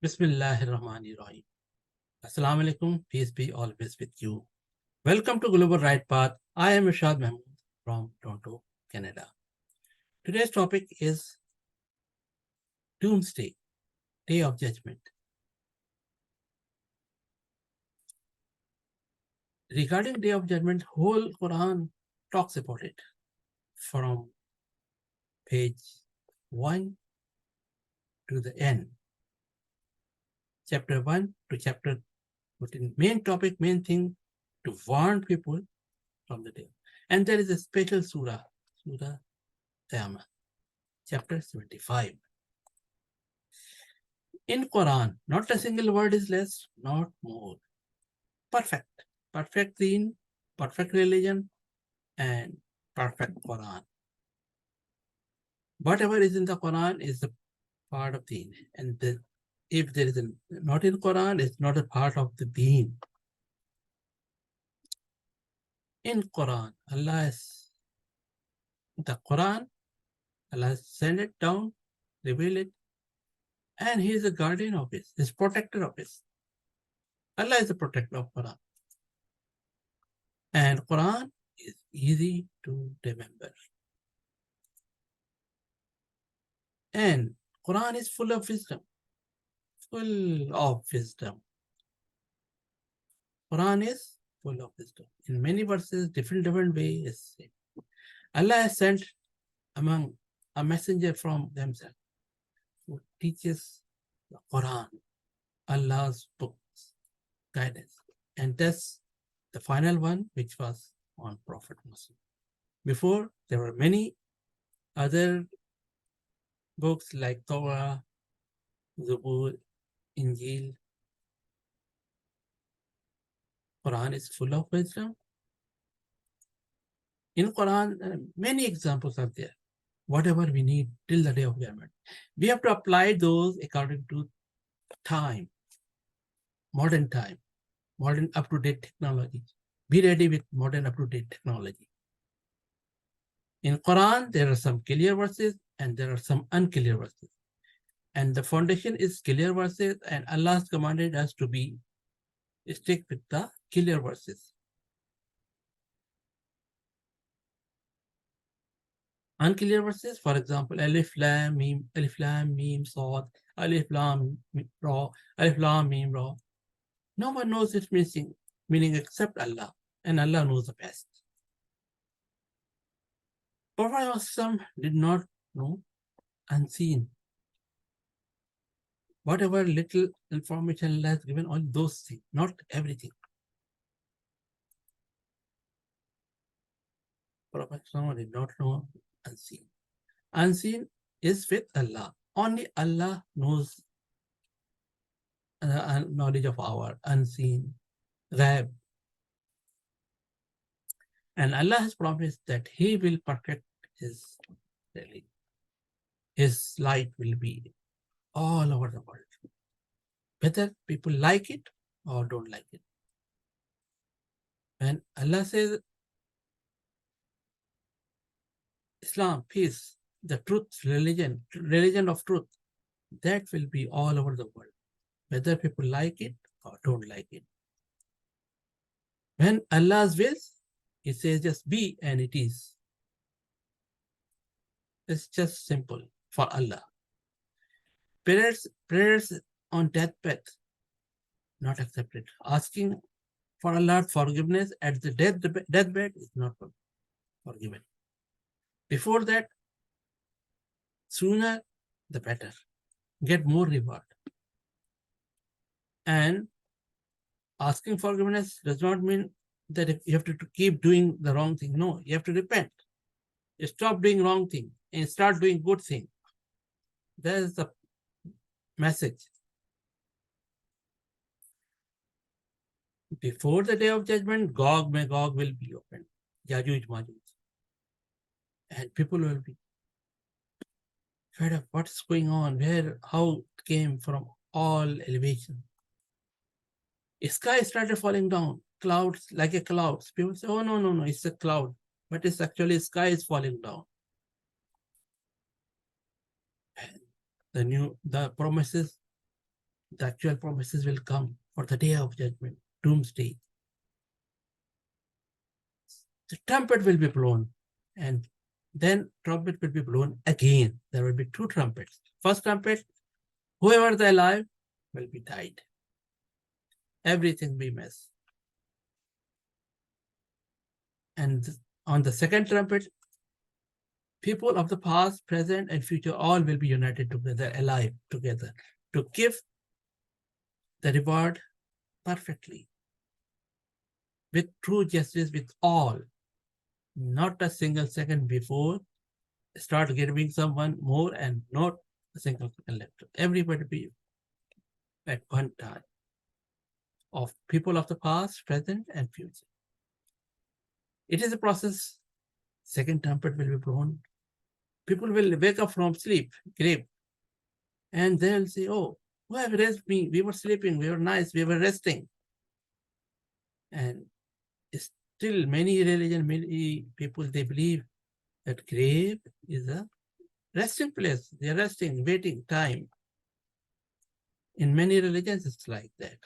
Bismillahirrahmanirrahim. Assalamu alaikum. Peace be always with you. Welcome to Global Right Path. I am Irshad Mahmood from Toronto, Canada. Today's topic is Doomsday, Day of Judgment. Regarding Day of Judgment, whole Quran talks about it from page 1 to the end. Chapter 1 to chapter 14. Main topic, main thing, to warn people from the day. And there is a special surah, Surah Qiyamah, chapter 75. In Quran, not a single word is less, not more. Perfect. Perfect deen, perfect religion, and perfect Quran. Whatever is in the Quran is a part of deen. And if there is not in Quran, it's not a part of the deen. In Quran, Allah has sent it down, revealed it, and He is a guardian of it, He's protector of it. Allah is the protector of Quran. And Quran is easy to remember. And Quran is full of wisdom. Full of wisdom. Quran is full of wisdom. In many verses, different ways. Allah has sent among a messenger from themselves who teaches the Quran, Allah's books, guidance. And that's the final one, which was on Prophet Muhammad. Before, there were many other books like Torah, Zabur, Injil. Quran is full of wisdom. In Quran, many examples are there. Whatever we need till the day of judgment, we have to apply those according to time, modern up-to-date technology. Be ready with modern up-to-date technology. In Quran, there are some clear verses and there are some unclear verses. And the foundation is clear verses, and Allah has commanded us to stick with the clear verses. Unclear verses, for example, Alif Lam Mim, Sad, Alif Lam Mim Ra. No one knows its meaning except Allah, and Allah knows the best. Prophet did not know unseen. Whatever little information Allah has given, all those things, not everything. Prophet did not know unseen. Unseen is with Allah. Only Allah knows knowledge of our unseen, ghaib. And Allah has promised that He will perfect His religion. His light will be all over the world, whether people like it or don't like it. And Allah says, Islam, peace, the truth, religion of truth, that will be all over the world, whether people like it or don't like it. When Allah's wills, He says just be, and it is. It's just simple for Allah. Prayers on deathbed, not accepted. Asking for Allah's forgiveness at the deathbed is not forgiven. Before that, sooner the better. Get more reward. And asking forgiveness does not mean that if you have to keep doing the wrong thing. No, you have to repent. You stop doing wrong thing and start doing good thing. That is the message. Before the day of judgment, Magog will be opened. Yajuj, Majuj. And people will be fed up. What's going on? How it came from all elevation. Sky started falling down. Clouds, like a cloud. People say, oh, no, it's a cloud. But it's actually sky is falling down. And the promises the actual promises will come for the day of judgment, Doomsday. The trumpet will be blown, and then trumpet will be blown again. There will be two trumpets. First trumpet, whoever is alive will be died. Everything will be mess. And on the second trumpet, people of the past, present, and future all will be united together, alive together, to give the reward perfectly, with true justice, with all. Not a single second before start giving someone more and not a single second left. Everybody be at one time of people of the past, present, and future. It is a process. Second trumpet will be blown. People will wake up from sleep, grave, and they'll say, oh, who have raised me? We were sleeping, we were nice, we were resting. And still many religions, many people, they believe that grave is a resting place. They are resting, waiting time. In many religions, it's like that.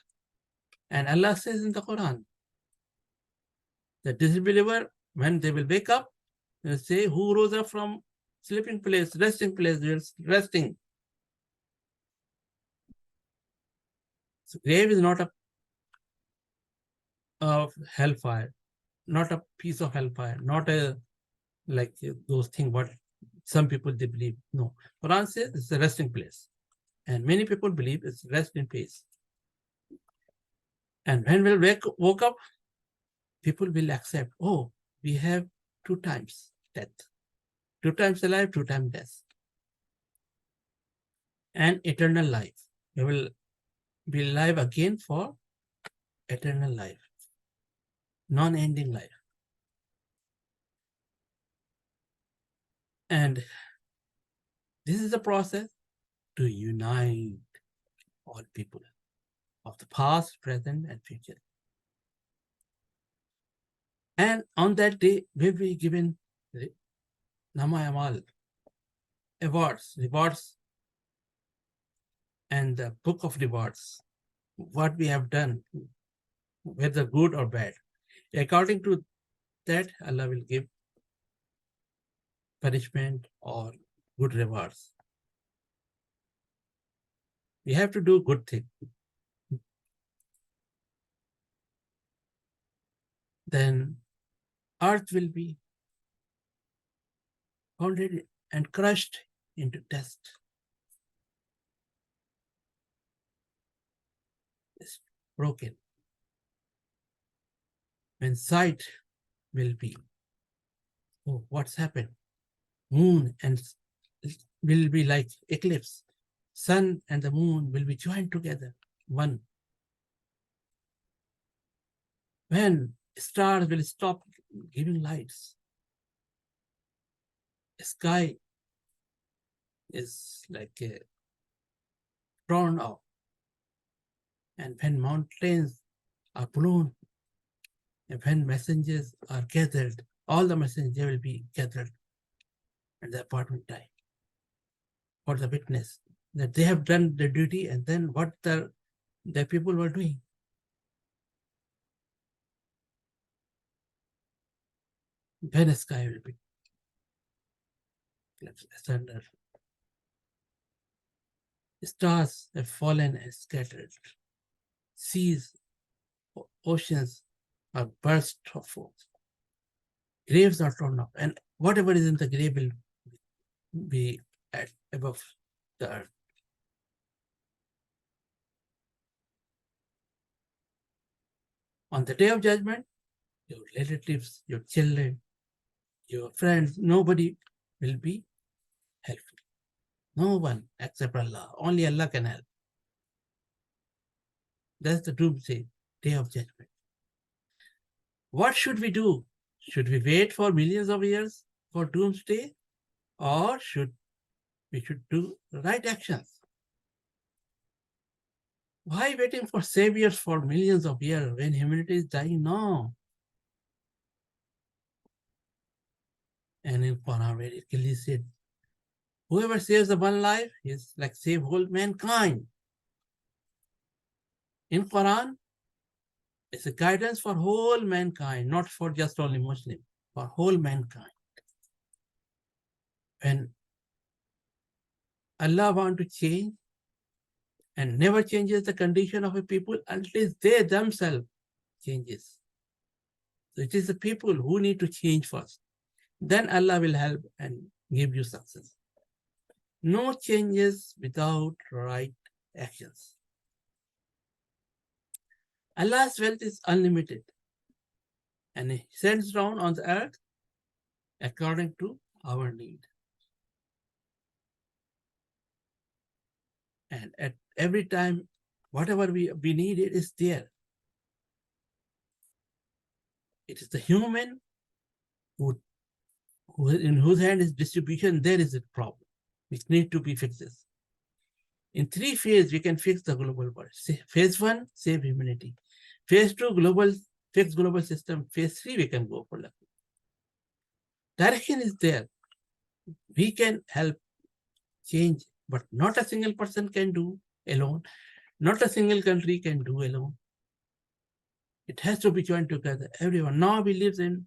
And Allah says in the Quran, the disbeliever, when they will wake up, they'll say, who rose up from sleeping place, resting place, they're resting. So grave is not a hellfire, not a piece of hellfire, not a like those things what some people they believe. No, Quran says it's a resting place, and many people believe it's resting place. And when we woke up, people will accept, oh, we have 2 times death, 2 times alive, 2 times death, and eternal life. We will be alive again for eternal life, non-ending life. And this is the process to unite all people of the past, present, and future. And on that day, we'll be given Nama Amal, rewards, and the book of rewards, what we have done, whether good or bad. According to that, Allah will give punishment or good rewards. We have to do good things. Then earth will be pounded and crushed into dust. It's broken. When sight will be, oh, what's happened? Moon and will be like eclipse. Sun and the moon will be joined together, one. When stars will stop giving lights, the sky is like torn off. And when mountains are blown, and when messengers are gathered, all the messengers will be gathered at the appointed time for the witness that they have done their duty, and then what the people were doing. Then the sky will be asunder. Stars have fallen and scattered. Seas, oceans are burst forth. Graves are torn up, and whatever is in the grave will be above the earth. On the day of judgment, your relatives, your children, your friends, nobody will be helpful. No one except Allah. Only Allah can help. That's the Doomsday, day of judgment. What should we do? Should we wait for millions of years for Doomsday, or we should do right actions? Why waiting for saviors for millions of years when humanity is dying now? And in Quran, very clearly said, whoever saves the one life is like save whole mankind. In Quraan, it's a guidance for whole mankind, not for just only Muslim, for whole mankind. When Allah wants to change and never changes the condition of a people unless they themselves changes. So it is the people who need to change first. Then Allah will help and give you success. No changes without right actions. Allah's wealth is unlimited, and He sends down on the earth according to our need. And at every time, whatever we need, it is there. It is the human who in whose hand is distribution, there is a problem which needs to be fixed. In 3 phases, we can fix the global world. Phase 1, save humanity. Phase 2, fix global system. Phase 3, we can go for that. Direction is there. We can help change, but not a single person can do alone. Not a single country can do alone. It has to be joined together. Everyone. Now we live in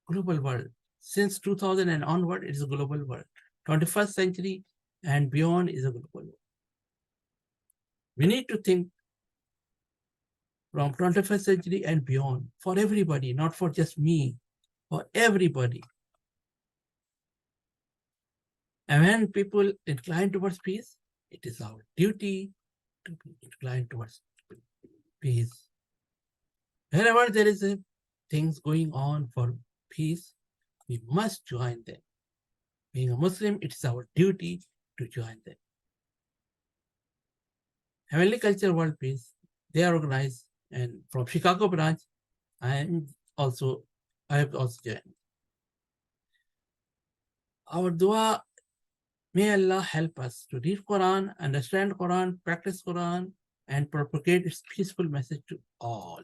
global world. Since 2000 and onward, it is a global world. 21st century and beyond is a global world. We need to think from 21st century and beyond for everybody, not for just me, for everybody. And when people incline towards peace, it is our duty to be inclined towards peace. Wherever there is things going on for peace, we must join them. Being a Muslim, it is our duty to join them. Heavenly Culture World Peace, they are organized, and from Chicago branch, I have also joined. Our dua, may Allah help us to read Quran, understand Quran, practice Quran, and propagate its peaceful message to all.